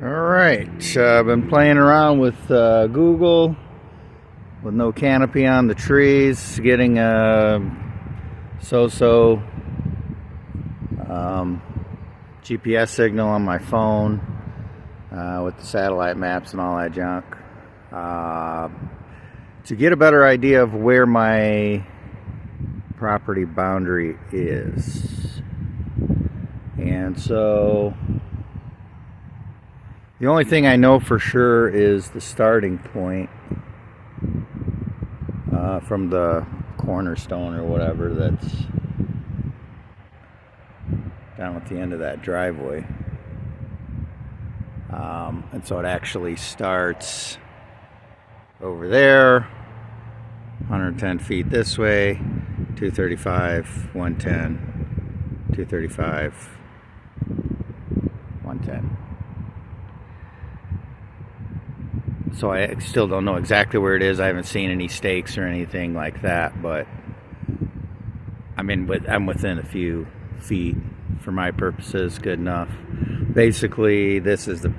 Alright, I've been playing around with Google with no canopy on the trees, getting a so-so GPS signal on my phone with the satellite maps and all that junk to get a better idea of where my property boundary is. And so the only thing I know for sure is the starting point from the cornerstone or whatever that's down at the end of that driveway. And so it actually starts over there, 110 feet this way, 235, 110, 235, 110. So I still don't know exactly where it is. I haven't seen any stakes or anything like that, but I'm within a few feet for my purposes, good enough. Basically, this is the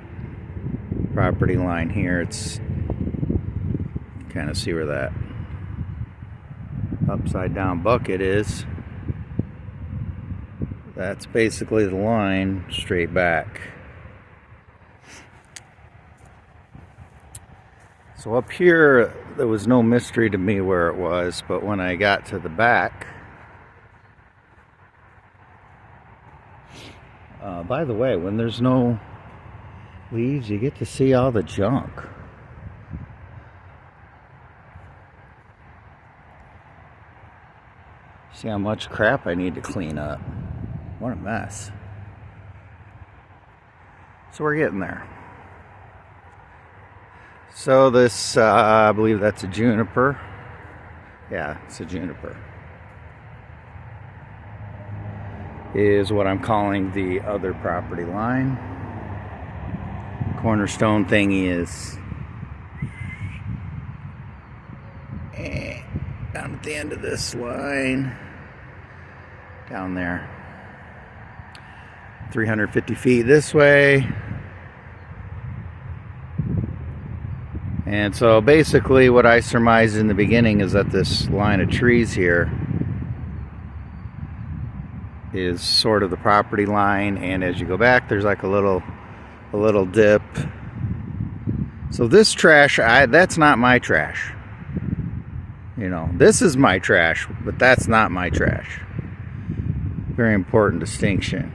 property line here. It's kind of see where that upside down bucket is. That's basically the line straight back. So up here, there was no mystery to me where it was, but when I got to the back, by the way, when there's no leaves, you get to see all the junk. See how much crap I need to clean up. What a mess. So we're getting there. So this, I believe that's a juniper. Yeah, it's a juniper. Is what I'm calling the other property line. Cornerstone thingy is down at the end of this line. Down there. 350 feet this way. And so basically what I surmised in the beginning is that this line of trees here is sort of the property line, and as you go back there's like a little dip. So this trash, that's not my trash. You know, this is my trash, but that's not my trash. Very important distinction.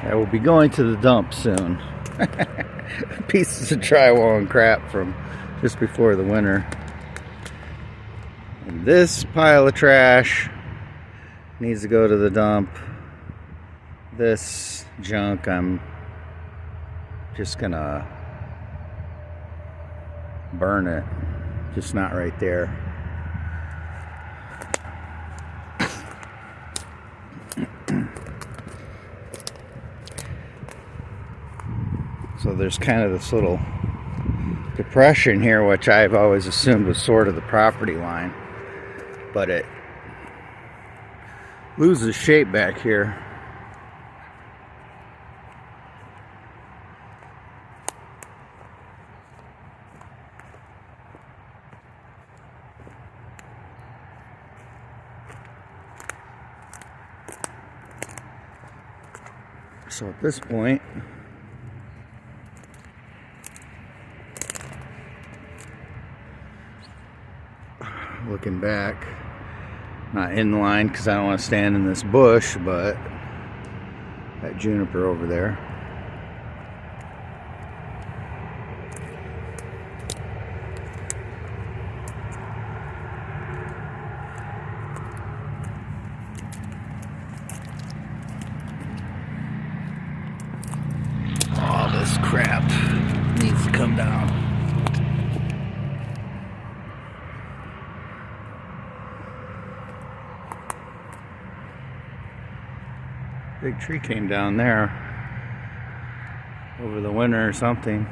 I will be going to the dump soon. Pieces of drywall and crap from just before the winter. And this pile of trash needs to go to the dump. This junk I'm just gonna burn it. Just not right there. So there's kind of this little depression here, which I've always assumed was sort of the property line, but it loses shape back here. So at this point, looking back, not in line because I don't want to stand in this bush, but that juniper over there. All this crap needs to come down. Big tree came down there over the winter or something.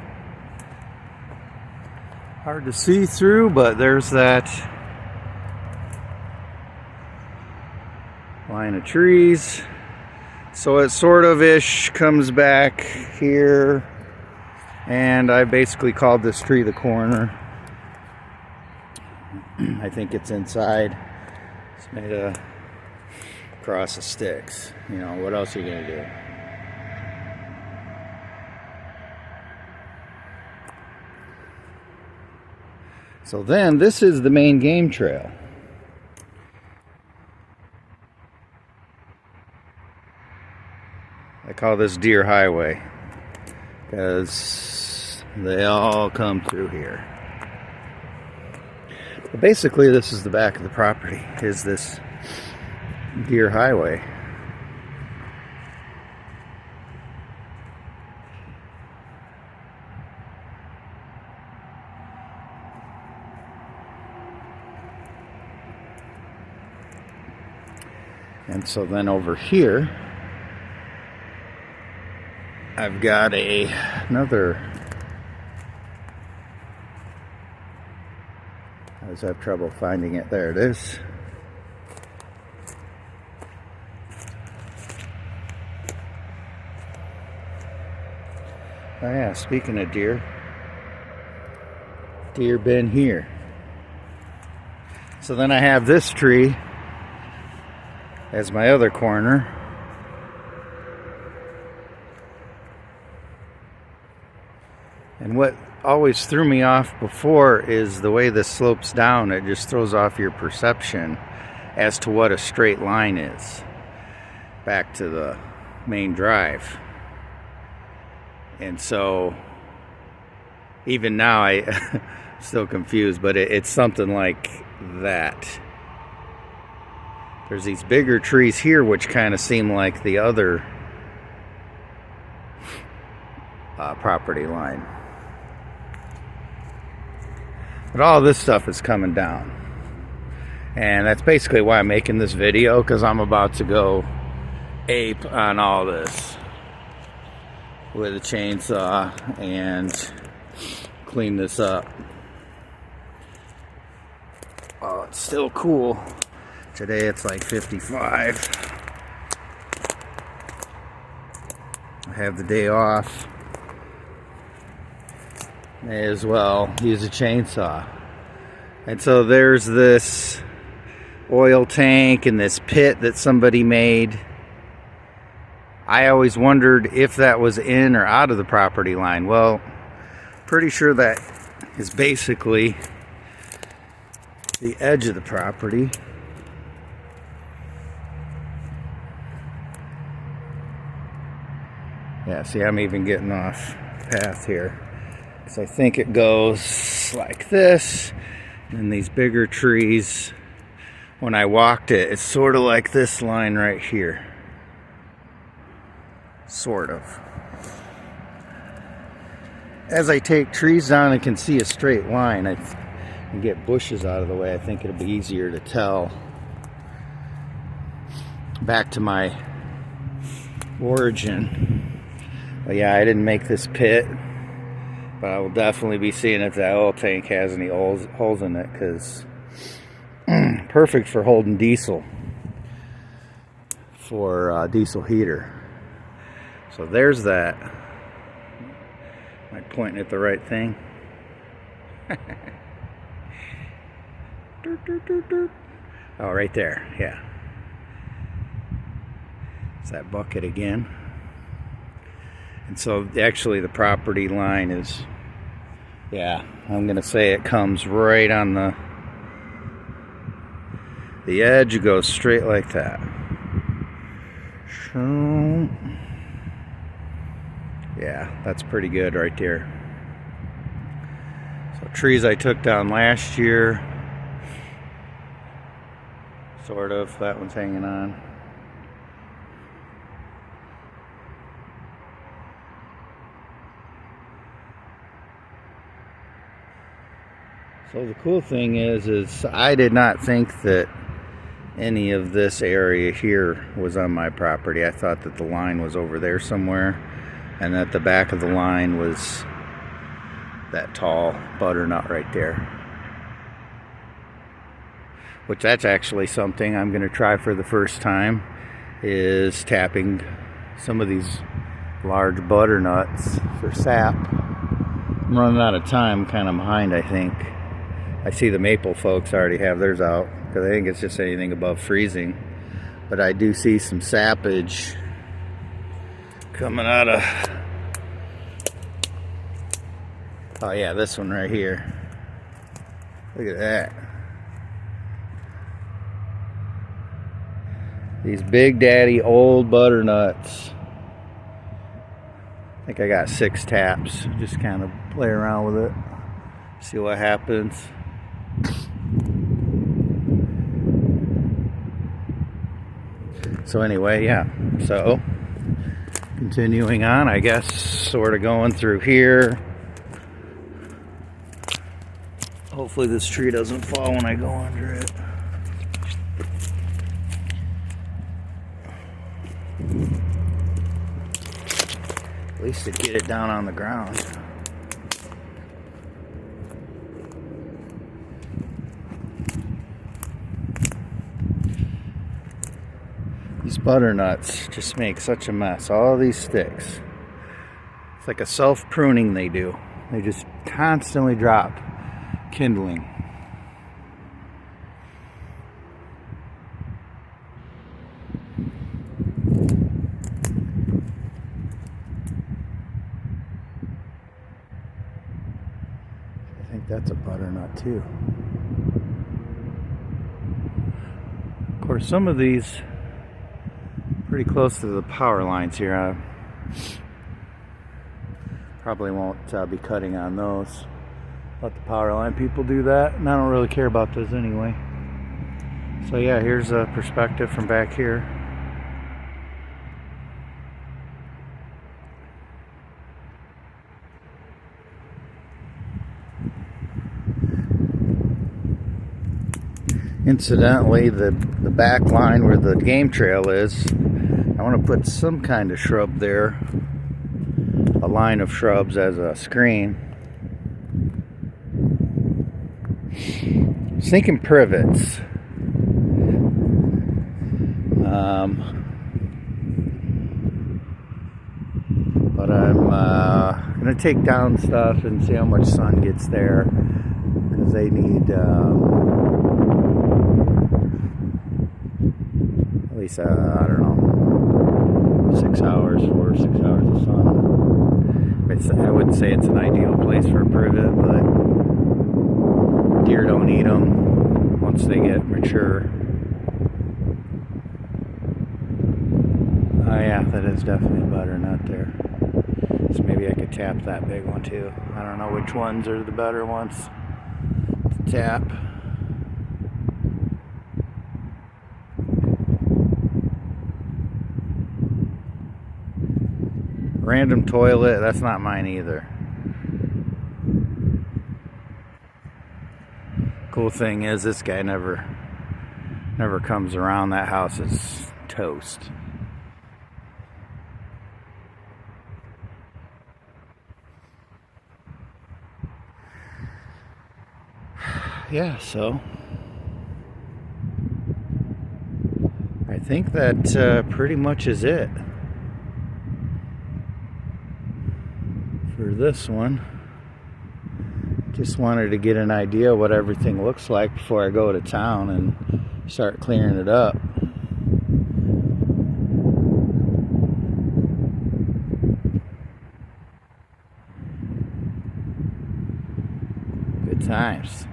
Hard to see through, but there's that line of trees. So it sort of ish comes back here, and I basically called this tree the corner. I think it's inside. It's made a cross of sticks. You know, what else are you gonna do? So then this is the main game trail. I call this Deer Highway because they all come through here. But basically, this is the back of the property, is this Deer Highway. And so then over here, I've got another. I always have trouble finding it. There it is. Oh yeah, speaking of deer been here. So then I have this tree as my other corner. And what always threw me off before is the way this slopes down. It just throws off your perception as to what a straight line is back to the main drive. And so even now I'm still confused, but it's something like that. There's these bigger trees here which kind of seem like the other property line. But all this stuff is coming down. And that's basically why I'm making this video, because I'm about to go ape on all this with a chainsaw and clean this up. Oh, it's still cool. Today it's like 55. I have the day off. May as well use a chainsaw. And so there's this oil tank and this pit that somebody made. I always wondered if that was in or out of the property line. Well, pretty sure that is basically the edge of the property. Yeah, see, I'm even getting off path here. So I think it goes like this, and these bigger trees, when I walked it, it's sort of like this line right here. Sort of. As I take trees down, I can see a straight line. I can get bushes out of the way. I think it'll be easier to tell. Back to my origin. But yeah, I didn't make this pit. But I will definitely be seeing if that oil tank has any holes in it, because perfect for holding diesel for diesel heater. So there's that. Am I pointing at the right thing? Oh, right there. Yeah. It's that bucket again. And so actually the property line is, yeah, I'm gonna say it comes right on the edge. It goes straight like that. Yeah, that's pretty good right there. So trees I took down last year, sort of, that one's hanging on. So the cool thing is I did not think that any of this area here was on my property. I thought that the line was over there somewhere, and that the back of the line was that tall butternut right there. Which that's actually something I'm going to try for the first time, is tapping some of these large butternuts for sap. I'm running out of time, kind of behind, I think. I see the maple folks already have theirs out, because I think it's just anything above freezing. But I do see some sappage coming out of, oh yeah, this one right here. Look at that. These big daddy old butternuts. I think I got 6 taps. Just kind of play around with it. See what happens. So anyway, yeah. So continuing on, I guess, sort of going through here. Hopefully this tree doesn't fall when I go under it. At least to get it down on the ground. These butternuts just make such a mess. All these sticks. It's like a self-pruning they do. They just constantly drop kindling. I think that's a butternut too. Of course, some of these pretty close to the power lines here. I probably won't be cutting on those. Let the power line people do that, and I don't really care about those anyway. So yeah, here's a perspective from back here. Incidentally, the back line where the game trail is, I want to put some kind of shrub there, a line of shrubs as a screen. I was thinking privets. But I'm going to take down stuff and see how much sun gets there, because they need at least, I don't know, 4 or 6 hours of sun. I wouldn't say it's an ideal place for a privet, but deer don't eat them once they get mature. Oh yeah, that is definitely a butternut there. So maybe I could tap that big one too. I don't know which ones are the better ones to tap. Random toilet, that's not mine either. Cool thing is, this guy never comes around. That house is toast. Yeah, so I think that pretty much is it for this one. Just wanted to get an idea what everything looks like before I go to town and start clearing it up. Good times.